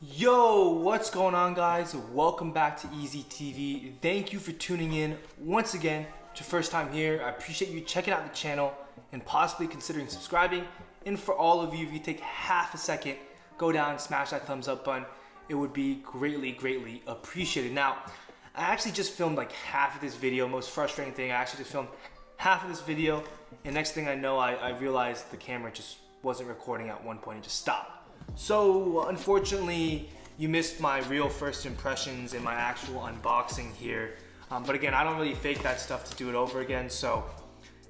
Yo, what's going on, guys? Welcome back to Easy TV. Thank you for tuning in once again. It's your first time here. I appreciate you checking out the channel and possibly considering subscribing. And for all of you, if you take half a second, go down and smash that thumbs up button. It would be greatly appreciated. Now, I actually just filmed like half of this video. Most frustrating thing, I actually just filmed half of this video, and next thing I know, I realized the camera just wasn't recording at one point. It just stopped. So unfortunately, you missed my real first impressions and my actual unboxing here. But again, I don't really fake that stuff to do it over again, so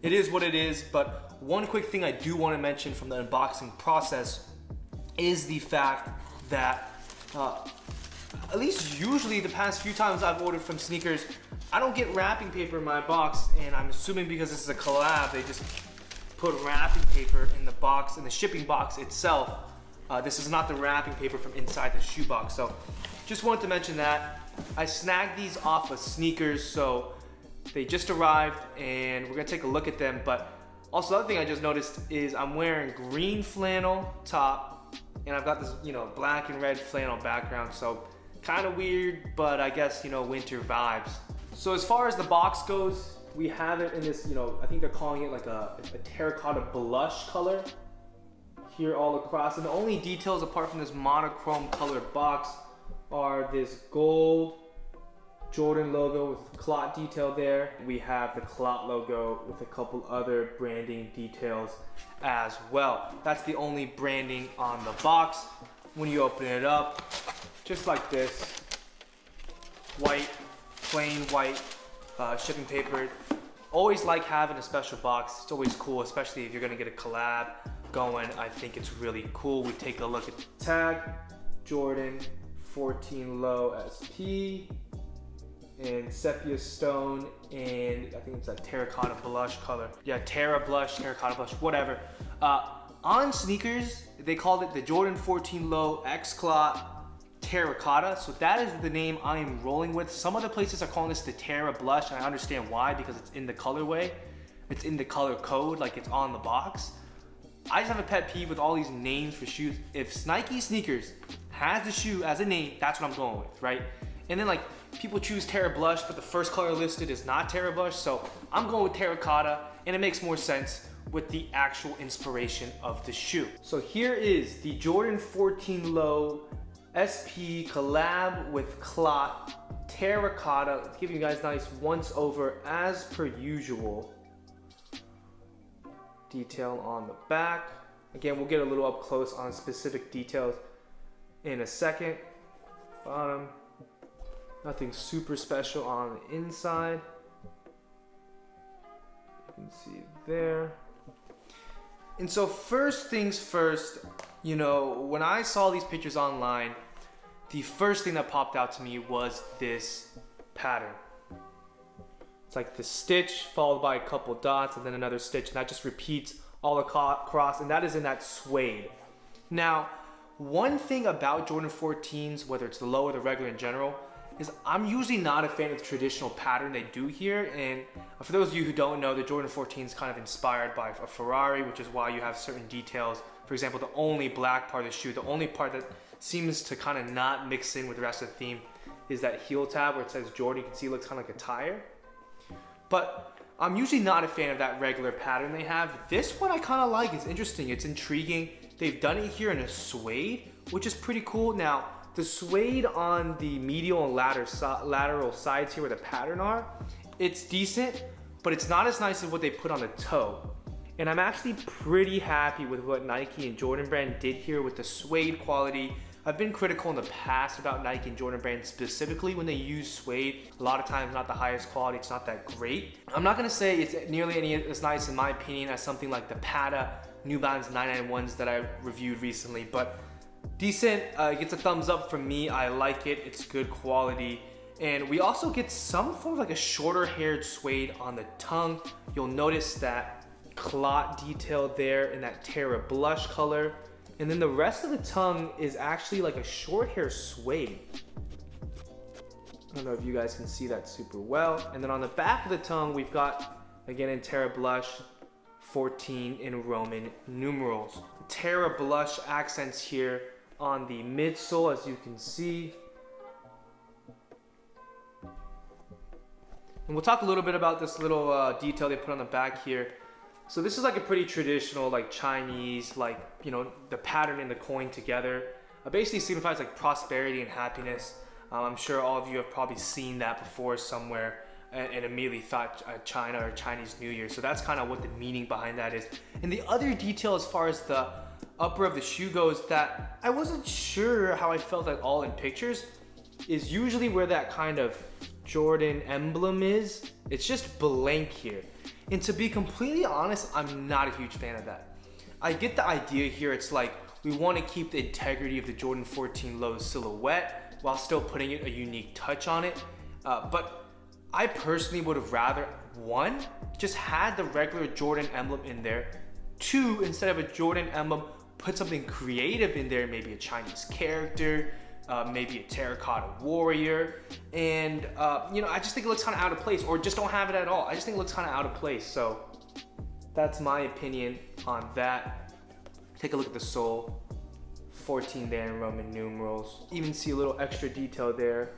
it is what it is. But one quick thing I do want to mention from the unboxing process is the fact that at least usually the past few times I've ordered from sneakers, I don't get wrapping paper in my box, and I'm assuming because this is a collab, they just put wrapping paper in the box, in the shipping box itself. This is not the wrapping paper from inside the shoe box. So just wanted to mention that. I snagged these off of Sneakers, so they just arrived and we're gonna take a look at them. But also the other thing I just noticed is I'm wearing green flannel top and I've got this, black and red flannel background. So kind of weird, but I guess, winter vibes. So as far as the box goes, we have it in this, I think they're calling it like a terracotta blush color here all across. And the only details apart from this monochrome colored box are this gold Jordan logo with CLOT detail there. We have the CLOT logo with a couple other branding details as well. That's the only branding on the box. When you open it up, just like this, white, plain white shipping paper. Always like having a special box. It's always cool, especially if you're gonna get a collab going. I think it's really cool. We take a look at the tag, Jordan 14 Low SP and sepia stone, and I think it's that terracotta blush color. Yeah, terracotta blush, whatever. On Sneakers, they called it the Jordan 14 Low X CLOT Terracotta, so that is the name I am rolling with. Some other places are calling this the Terra Blush, and I understand why, because it's in the colorway, it's in the color code, like it's on the box. I just have a pet peeve with all these names for shoes. If Nike Sneakers has the shoe as a name, that's what I'm going with, right? And then like people choose Terra Blush, but the first color listed is not Terra Blush, so I'm going with Terracotta, and it makes more sense with the actual inspiration of the shoe. So here is the Jordan 14 Low SP collab with CLOT Terracotta. Let's give you guys a nice once over as per usual. Detail on the back. Again, we'll get a little up close on specific details in a second. Bottom, nothing super special on the inside. You can see there. And so first things first, when I saw these pictures online, the first thing that popped out to me was this pattern. It's like the stitch followed by a couple dots and then another stitch, and that just repeats all across, and that is in that suede. Now, one thing about Jordan 14s, whether it's the low or the regular in general, is I'm usually not a fan of the traditional pattern they do here. And for those of you who don't know, the Jordan 14 is kind of inspired by a Ferrari, which is why you have certain details. For example, the only black part of the shoe, the only part that seems to kind of not mix in with the rest of the theme is that heel tab where it says Jordan. You can see it looks kind of like a tire. But I'm usually not a fan of that regular pattern they have. This one I kind of like. It's interesting. It's intriguing. They've done it here in a suede, which is pretty cool. Now, the suede on the medial and lateral sides here where the pattern are, it's decent, but it's not as nice as what they put on the toe. And I'm actually pretty happy with what Nike and Jordan Brand did here with the suede quality. I've been critical in the past about Nike and Jordan Brand specifically when they use suede. A lot of times not the highest quality, it's not that great. I'm not gonna say it's nearly any as nice in my opinion as something like the Pata New Balance 991s that I reviewed recently, but decent. It gets a thumbs up from me. I like it, it's good quality. And we also get some form of like a shorter haired suede on the tongue. You'll notice that CLOT detail there in that Terra blush color. And then the rest of the tongue is actually like a short hair suede. I don't know if you guys can see that super well. And then on the back of the tongue, we've got, again in Terra blush, 14 in Roman numerals. Terra blush accents here on the midsole, as you can see. And we'll talk a little bit about this little detail they put on the back here. So this is like a pretty traditional, like Chinese, like, you know, the pattern and the coin together. Basically signifies like prosperity and happiness. I'm sure all of you have probably seen that before somewhere and immediately thought China or Chinese New Year. So that's kind of what the meaning behind that is. And the other detail as far as the upper of the shoe goes that I wasn't sure how I felt at all in pictures is usually where that kind of Jordan emblem is. It's just blank here. And to be completely honest, I'm not a huge fan of that. I get the idea here. It's like we want to keep the integrity of the Jordan 14 Low silhouette while still putting a unique touch on it. But I personally would have rather, one, just had the regular Jordan emblem in there. Two, instead of a Jordan emblem, put something creative in there, maybe a Chinese character, maybe a terracotta warrior, and you know, I just think it looks kind of out of place, or just don't have it at all. I just think it looks kind of out of place. So that's my opinion on that. Take a look at the sole, 14 there in Roman numerals. Even see a little extra detail there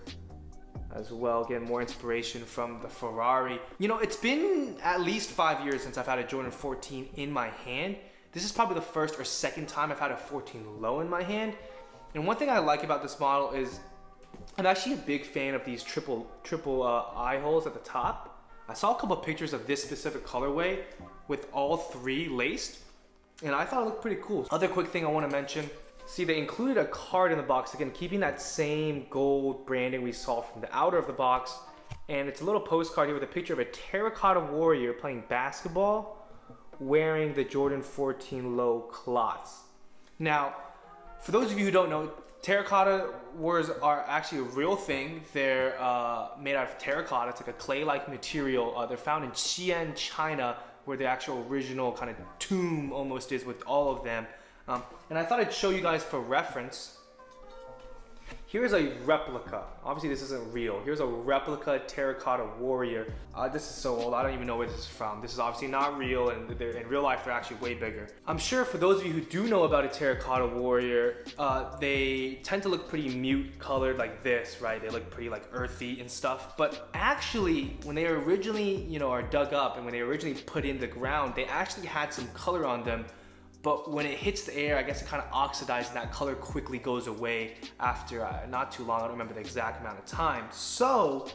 as well. Again, more inspiration from the Ferrari. You know, it's been at least 5 years since I've had a Jordan 14 in my hand. This is probably the first or second time I've had a 14 Low in my hand. And one thing I like about this model is I'm actually a big fan of these triple eye holes at the top. I saw a couple of pictures of this specific colorway with all three laced, and I thought it looked pretty cool. Other quick thing I want to mention, see, they included a card in the box, again, keeping that same gold branding we saw from the outer of the box. And it's a little postcard here with a picture of a terracotta warrior playing basketball wearing the Jordan 14 Low clots. Now, for those of you who don't know, terracotta warriors are actually a real thing. They're made out of terracotta. It's like a clay-like material. They're found in Xi'an, China, where the actual original kind of tomb almost is with all of them. And I thought I'd show you guys for reference. Here's a replica. Obviously this isn't real. Here's a replica terracotta warrior. This is so old, I don't even know where this is from. This is obviously not real, and in real life they're actually way bigger. I'm sure for those of you who do know about a terracotta warrior, they tend to look pretty mute colored like this, right? They look pretty like earthy and stuff. But actually, when they originally, you know, are dug up and when they originally put in the ground, they actually had some color on them. But when it hits the air, I guess it kind of oxidizes and that color quickly goes away after not too long. I don't remember the exact amount of time. So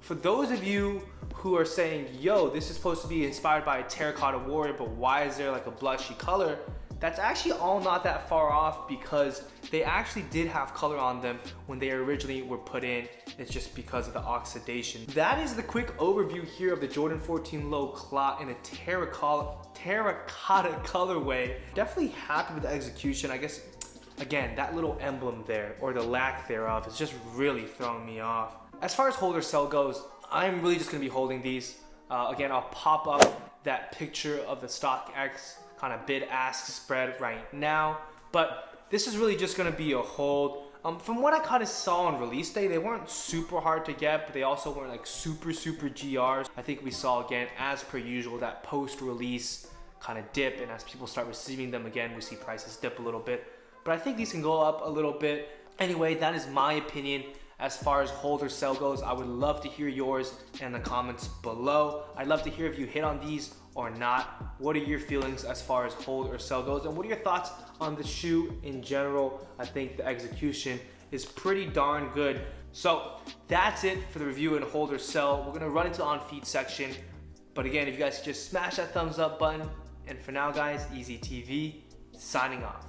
for those of you who are saying, yo, this is supposed to be inspired by a terracotta warrior, but why is there like a blushy color? That's actually all not that far off, because they actually did have color on them when they originally were put in. It's just because of the oxidation. That is the quick overview here of the Jordan 14 Low clot in a terracotta colorway. Definitely happy with the execution. I guess, again, that little emblem there, or the lack thereof, is just really throwing me off. As far as hold or sell goes, I'm really just gonna be holding these. Again, I'll pop up that picture of the StockX kind of bid-ask spread right now, but this is really just gonna be a hold. From what I kind of saw on release day, they weren't super hard to get, but they also weren't like super GRs. I think we saw, again, as per usual, that post-release kind of dip, and as people start receiving them again, we see prices dip a little bit. But I think these can go up a little bit. Anyway, that is my opinion as far as hold or sell goes. I would love to hear yours in the comments below. I'd love to hear if you hit on these or not. What are your feelings as far as hold or sell goes? And what are your thoughts on the shoe in general? I think the execution is pretty darn good. So that's it for the review and hold or sell. We're gonna run into the on-feed section. But again, if you guys could just smash that thumbs up button. And for now, guys, Easy TV signing off.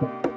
you.